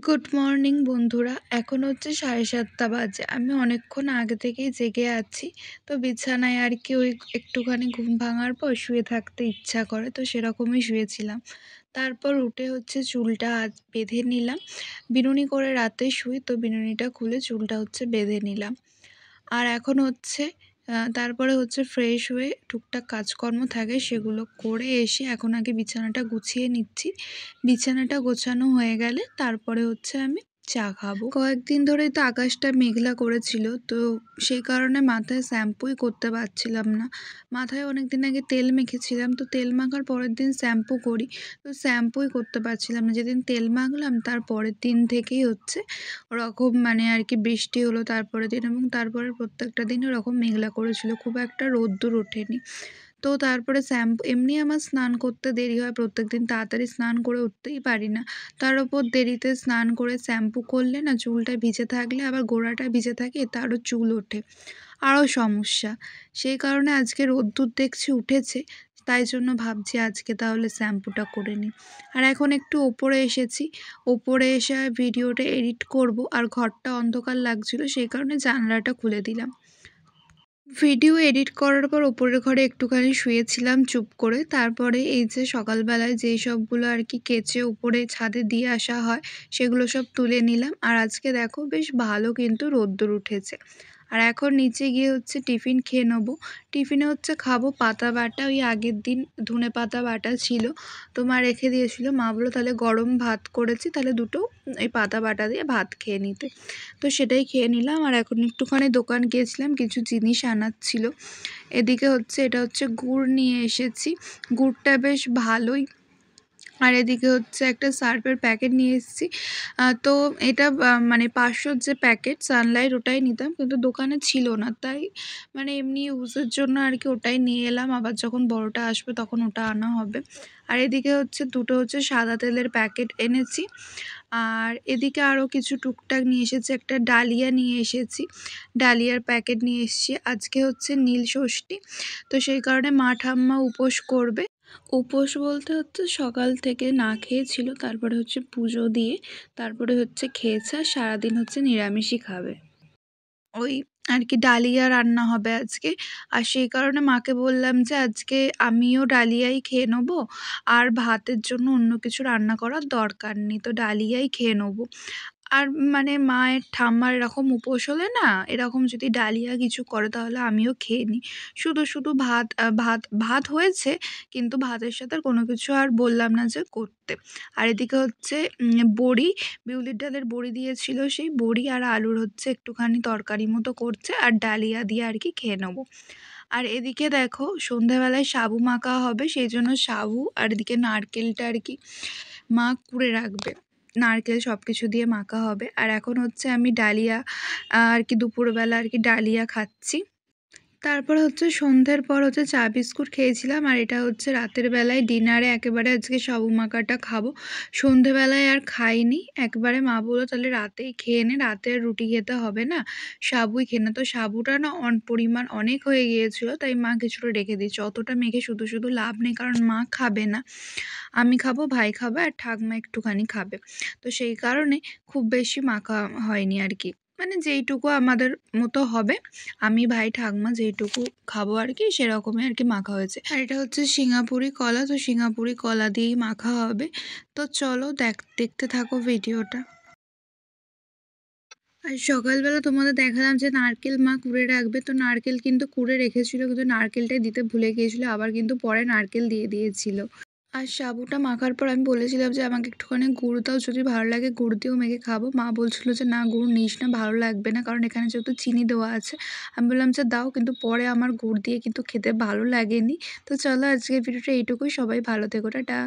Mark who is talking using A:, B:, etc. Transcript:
A: Good morning বন্ধুরা। এখন হচ্ছে 7:30 বাজে। আমি অনেকক্ষণ আগে থেকেই জেগে আছি। তো বিছানায় আর কি ওই একটুখানি ঘুম ভাঙার পর শুয়ে থাকতে ইচ্ছা করে, তো সেরকমই শুয়েছিলাম। তারপর উঠে হচ্ছে চুলটা বেঁধে নিলাম। বিনুনি করে রাতে শুই, তো বিনুনিটা খুলে চুলটা হচ্ছে বেঁধে নিলাম। আর এখন হচ্ছে তারপরে হচ্ছে ফ্রেশ হয়ে টুকটাক কাজকর্ম থাকে সেগুলো করে এসে এখন আগে বিছানাটা গুছিয়ে নিচ্ছি। বিছানাটা গোছানো হয়ে গেলে তারপরে হচ্ছে আমি চা খাবো। কয়েকদিন ধরেই তো আকাশটা মেঘলা করেছিল, তো সেই কারণে মাথায় শ্যাম্পুই করতে পারছিলাম না। মাথায় অনেকদিন আগে তেল মেখেছিলাম, তো তেল মাখার পরের দিন শ্যাম্পু করি, তো শ্যাম্পুই করতে পারছিলাম না। যেদিন তেল মাখলাম তার পরের দিন থেকেই হচ্ছে ওরকম মানে আর কি বৃষ্টি হলো তারপরের দিন, এবং তারপরে প্রত্যেকটা দিন ওরকম মেঘলা করেছিল, খুব একটা রোদ্দুর ওঠেনি। তো তারপরে শ্যাম্পু এমনি আমার স্নান করতে দেরি হয়, প্রত্যেকদিন তাড়াতাড়ি স্নান করে উঠতেই পারি না। তার ওপর দেরিতে স্নান করে শ্যাম্পু করলে না চুলটা ভিজে থাকলে আবার গোড়াটা ভিজে থাকে, তারও চুল ওঠে, আরও সমস্যা। সেই কারণে আজকে রোদ্দুর দেখছি উঠেছে, তাই জন্য ভাবছি আজকে তাহলে শ্যাম্পুটা করে নিই। আর এখন একটু ওপরে এসেছি, ওপরে এসে ভিডিওটা এডিট করব, আর ঘরটা অন্ধকার লাগছিল সেই কারণে জানালাটা খুলে দিলাম। ভিডিও এডিট করার পর ওপরের ঘরে একটুখানি শুয়েছিলাম চুপ করে। তারপরে এই যে সকালবেলায় যেই সবগুলো আর কি কেচে উপরে ছাদে দিয়ে আসা হয় সেগুলো সব তুলে নিলাম। আর আজকে দেখো বেশ ভালো কিন্তু রোদ্দুর উঠেছে। আর এখন নিচে গিয়ে হচ্ছে টিফিন খেয়ে নেবো। টিফিনে হচ্ছে খাবো পাতা বাটা, ওই আগের দিন ধনে পাতা বাটা ছিল, তো মা রেখে দিয়েছিল। মা বললো তাহলে গরম ভাত করেছি, তাহলে দুটো এই পাতা বাটা দিয়ে ভাত খেয়ে নিতে। তো সেটাই খেয়ে নিলাম। আর এখন একটুখানি দোকান গিয়েছিলাম, কিছু জিনিস আনার ছিল। এদিকে হচ্ছে এটা হচ্ছে গুড় নিয়ে এসেছি, গুড়টা বেশ ভালোই। আর এদিকে হচ্ছে একটা সার্ফের প্যাকেট নিয়ে এসেছি। তো এটা মানে 500 যে প্যাকেট সানলাইট ওটাই নিতাম, কিন্তু দোকানে ছিল না, তাই মানে এমনি ইউজের জন্য আর কি ওটাই নিয়ে এলাম। আবার যখন বড়টা আসবে তখন ওটা আনা হবে। আর এদিকে হচ্ছে দুটো হচ্ছে সাদা তেলের প্যাকেট এনেছি। আর এদিকে আরও কিছু টুকটাক নিয়ে এসেছি, একটা ডালিয়া নিয়ে এসেছি, ডালিয়ার প্যাকেট নিয়ে এসেছি। আজকে হচ্ছে নীল ষষ্ঠী, তো সেই কারণে মা ঠাম্মা উপোস করবে। উপোস বলতে হচ্ছে সকাল থেকে না খেয়েছিল, তারপরে হচ্ছে পুজো দিয়ে তারপরে হচ্ছে খেয়েছে, আর সারাদিন হচ্ছে নিরামিষই খাবে। ওই আর কি ডালিয়া রান্না হবে আজকে। আর সেই কারণে মাকে বললাম যে আজকে আমিও ডালিয়াই খেয়ে নেবো, আর ভাতের জন্য অন্য কিছু রান্না করার দরকার নেই, তো ডালিয়াই খেয়ে নেবো। আর মানে মায়ের ঠাম্মার এরকম উপোস হলে না এরকম যদি ডালিয়া কিছু করে তাহলে আমিও খেয়ে নিই। শুধু শুধু ভাত হয়েছে, কিন্তু ভাতের সাথে আর কোনো কিছু আর বললাম না যে করতে। আর এদিকে হচ্ছে বড়ি, বিউলির ডালের বড়ি দিয়েছিল, সেই বড়ি আর আলুর হচ্ছে একটুখানি তরকারি মতো করছে, আর ডালিয়া দিয়ে আর কি খেয়ে নেবো। আর এদিকে দেখো সন্ধ্যাবেলায় সাবু মাখা হবে, সেই জন্য সাবু আর এদিকে নারকেলটা আর কি মা কুড়ে রাখবে। নারকেল সব কিছু দিয়ে মাখা হবে। আর এখন হচ্ছে আমি ডালিয়া আর কি দুপুরবেলা আর কি ডালিয়া খাচ্ছি। তারপরে হচ্ছে সন্ধ্যের পর হচ্ছে চা বিস্কুট খেয়েছিলাম। আর এটা হচ্ছে রাতের বেলায় ডিনারে একেবারে আজকে সাবু মাখাটা খাবো। সন্ধেবেলায় আর খাইনি, একবারে মা বললো তাহলে রাতেই খেয়ে নে, রাতে আর রুটি খেতে হবে না, সাবুই খেয়ে নে। তো সাবুটা না পরিমাণ অনেক হয়ে গিয়েছিল, তাই মা কিছুটা রেখে দিয়েছে। অতটা মেখে শুধু শুধু লাভ নেই, কারণ মা খাবে না, আমি খাবো, ভাই খাবে, আর ঠাকমা একটুখানি খাবে। তো সেই কারণে খুব বেশি মাখা হয়নি আর কি, মানে যেইটুকু আমাদের মতো হবে, আমি ভাই ঠাকমা যেইটুকু খাবো আর কি সেরকমই আর কি মাখা হয়েছে। আর এটা হচ্ছে সিঙ্গাপুরি কলা, তো সিঙ্গাপুরি কলা দিয়েই মাখা হবে। তো চলো দেখতে থাকো ভিডিওটা। আর সকালবেলা তোমাদের দেখালাম যে নারকেল মা কুড়ে রাখবে, তো নারকেল কিন্তু কুড়ে রেখেছিল, কিন্তু নারকেলটাই দিতে ভুলে গিয়েছিল, আবার কিন্তু পরে নারকেল দিয়ে দিয়েছিল। আর সাবুটা মাখার পর আমি বলেছিলাম যে আমাকে একটুখানি গুড় দাও, যদি ভালো লাগে গুড় দিয়েও মেখে খাবো। মা বলছিল যে না গুড় নিস না, ভালো লাগবে না, কারণ এখানে যেহেতু চিনি দেওয়া আছে। আমি বললাম যে দাও, কিন্তু পরে আমার গুড় দিয়ে কিন্তু খেতে ভালো লাগেনি। তো চলো আজকের ভিডিওটা এইটুকুই, সবাই ভালো থেকো, টাটা।